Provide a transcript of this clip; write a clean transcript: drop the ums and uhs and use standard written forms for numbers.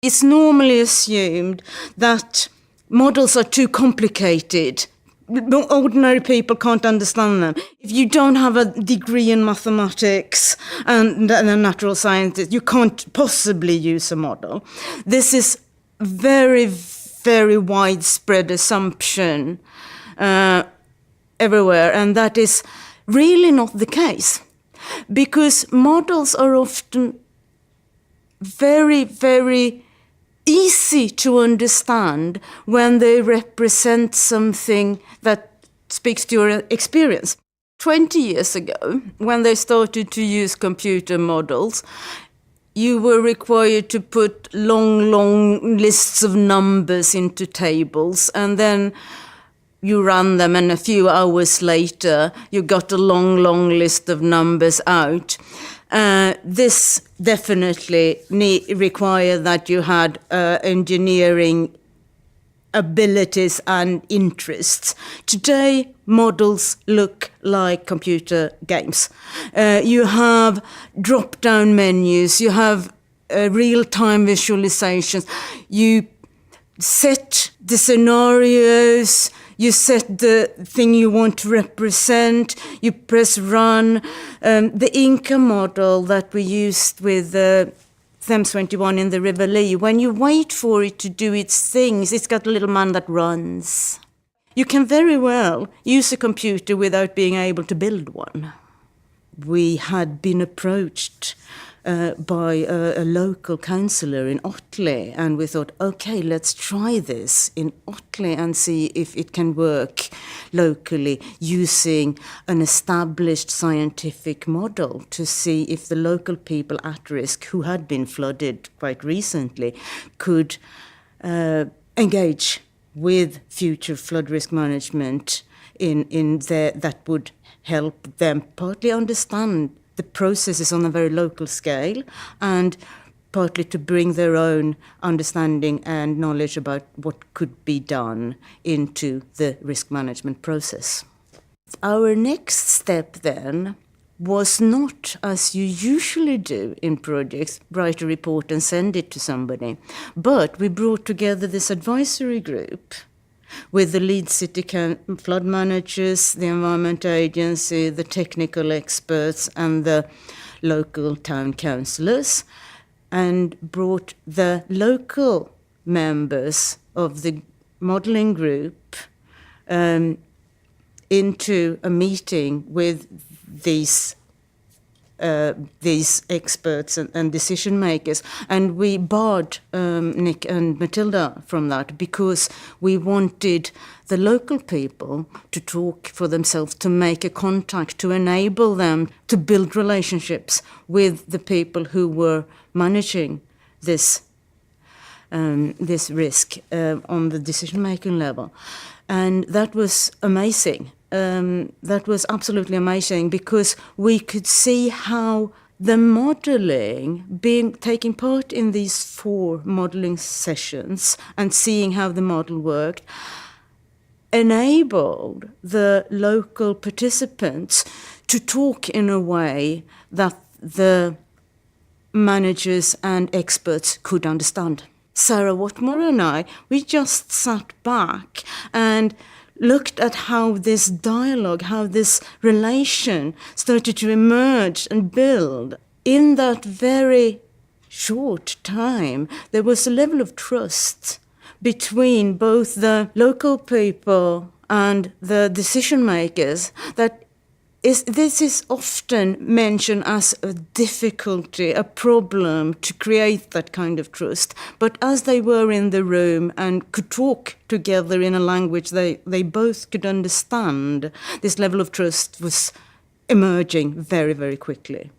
It's normally assumed that models are too complicated. Ordinary people can't understand them. If you don't have a degree in mathematics and a natural sciences, you can't possibly use a model. This is very, very widespread assumption everywhere, and that is really not the case, because models are often very, very easy to understand when they represent something that speaks to your experience. 20 years ago, when they started to use computer models, you were required to put long lists of numbers into tables, and then you ran them, and a few hours later, you got a long list of numbers out. This definitely required that you had engineering abilities and interests. Today, models look like computer games. You have drop-down menus, you have real-time visualizations, you set the scenarios, you set the thing you want to represent, you press run. The Inca model that we used with Thames 21 in the River Lee, when you wait for it to do its things, it's got a little man that runs. You can very well use a computer without being able to build one. We had been approached by a local councillor in Otley, and we thought, okay, let's try this in Otley and see if it can work locally using an established scientific model to see if the local people at risk who had been flooded quite recently could engage with future flood risk management that would help them partly understand the processes on a very local scale, and partly to bring their own understanding and knowledge about what could be done into the risk management process. Our next step then was not, as you usually do in projects, write a report and send it to somebody, but we brought together this advisory group with the lead city flood managers, the Environment Agency, the technical experts, and the local town councillors, and brought the local members of the modelling group into a meeting with these experts and decision makers. And we barred Nick and Matilda from that because we wanted the local people to talk for themselves, to make a contact, to enable them to build relationships with the people who were managing this risk on the decision-making level. And that was amazing. That was absolutely amazing, because we could see how the modelling, taking part in these 4 modelling sessions and seeing how the model worked, enabled the local participants to talk in a way that the managers and experts could understand. Sarah Watmore and I, we just sat back and looked at how this dialogue, how this relation started to emerge and build. In that very short time, there was a level of trust between both the local people and the decision makers this is often mentioned as a difficulty, a problem to create that kind of trust. But as they were in the room and could talk together in a language they both could understand, this level of trust was emerging very, very quickly.